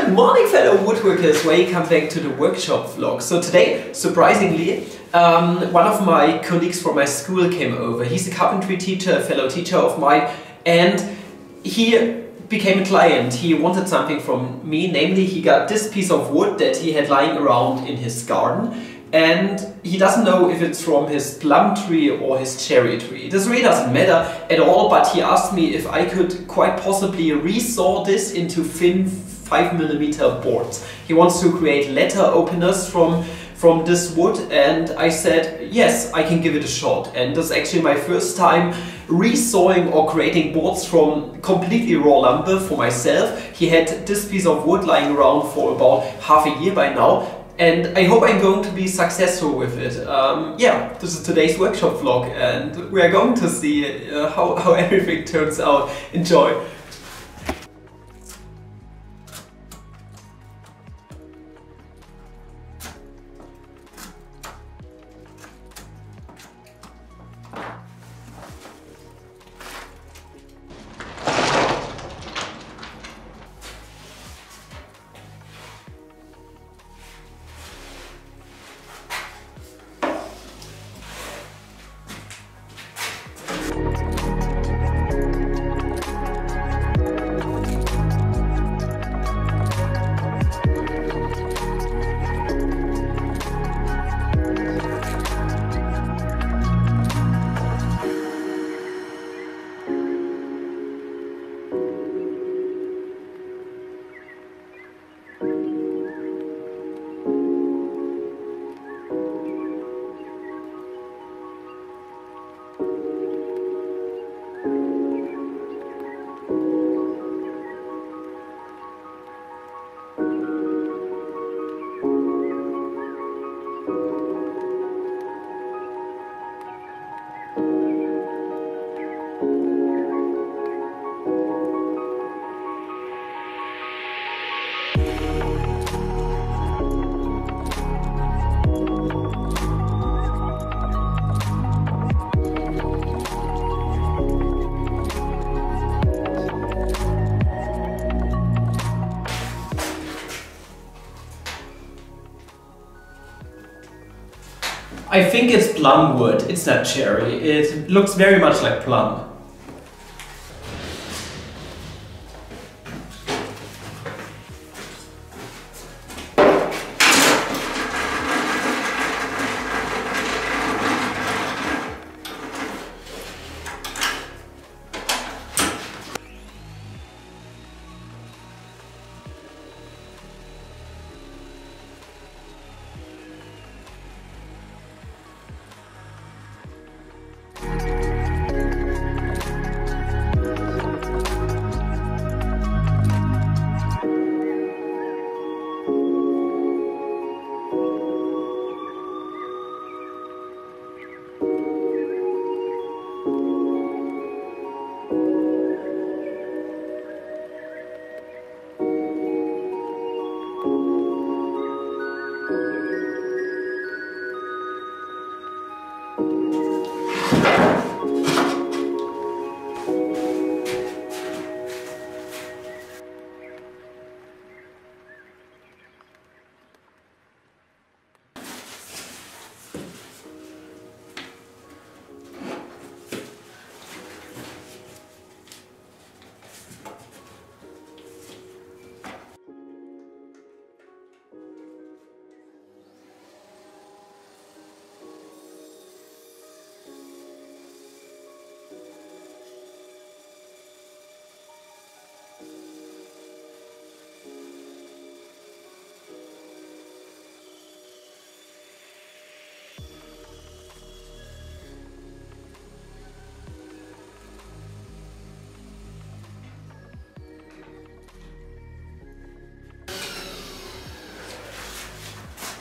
Good morning, fellow woodworkers, welcome back to the workshop vlog. So today, surprisingly, one of my colleagues from my school came over. He's a carpentry teacher, a fellow teacher of mine, and he became a client. He wanted something from me, namely he got this piece of wood that he had lying around in his garden, and he doesn't know if it's from his plum tree or his cherry tree. This really doesn't matter at all, but he asked me if I could quite possibly resaw this into thin 5mm boards. He wants to create letter openers from this wood, and I said yes, I can give it a shot. And this is actually my first time resawing or creating boards from completely raw lumber for myself. He had this piece of wood lying around for about half a year by now, and I hope I'm going to be successful with it. Yeah, this is today's workshop vlog, and we are going to see how everything turns out. Enjoy! I think it's plum wood, it's not cherry. It looks very much like plum.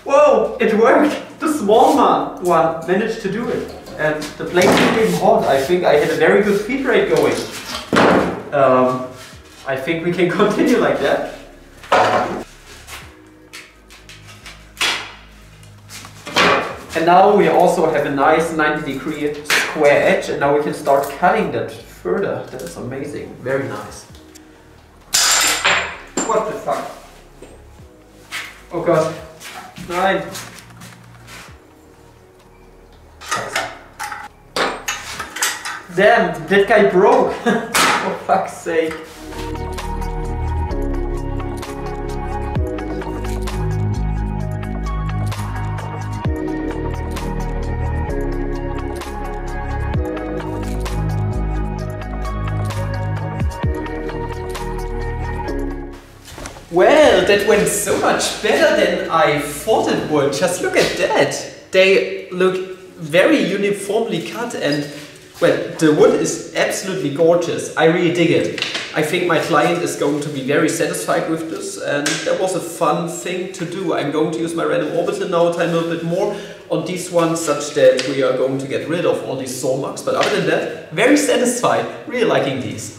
Whoa, it worked! The small one managed to do it. And the plate became hot. I think I had a very good feed rate going. I think we can continue like that. And now we also have a nice 90-degree square edge, and now we can start cutting that further. That is amazing. Very nice. What the fuck? Oh god. Nein. Damn, that guy broke. For fuck's sake. Well, that went so much better than I thought it would. Just look at that. They look very uniformly cut and, well, the wood is absolutely gorgeous. I really dig it. I think my client is going to be very satisfied with this, and that was a fun thing to do. I'm going to use my random orbiter now, time a little bit more on these ones, such that we are going to get rid of all these saw marks. But other than that, very satisfied. Really liking these.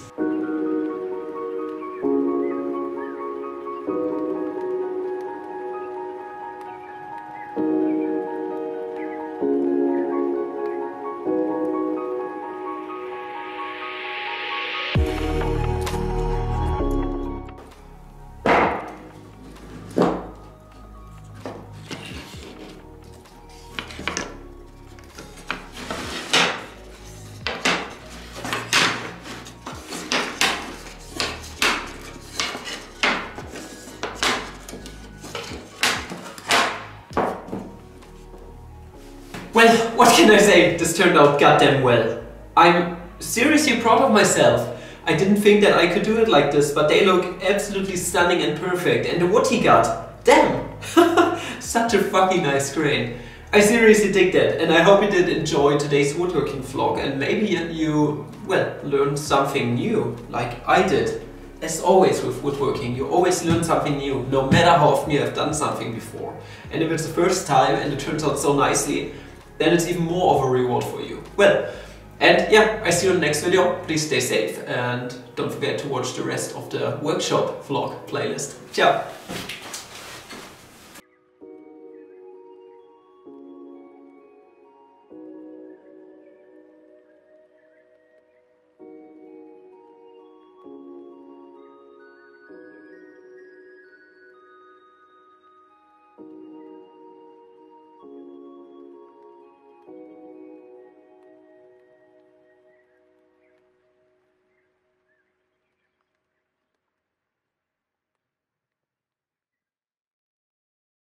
Well, what can I say? This turned out goddamn well. I'm seriously proud of myself. I didn't think that I could do it like this, but they look absolutely stunning and perfect. And the wood he got, damn! Such a fucking nice grain. I seriously dig that, and I hope you did enjoy today's woodworking vlog, and maybe you, well, learned something new, like I did. As always with woodworking, you always learn something new, no matter how often you have done something before. And if it's the first time and it turns out so nicely, then it's even more of a reward for you. Well, and yeah, I see you in the next video. Please stay safe and don't forget to watch the rest of the workshop vlog playlist. Ciao!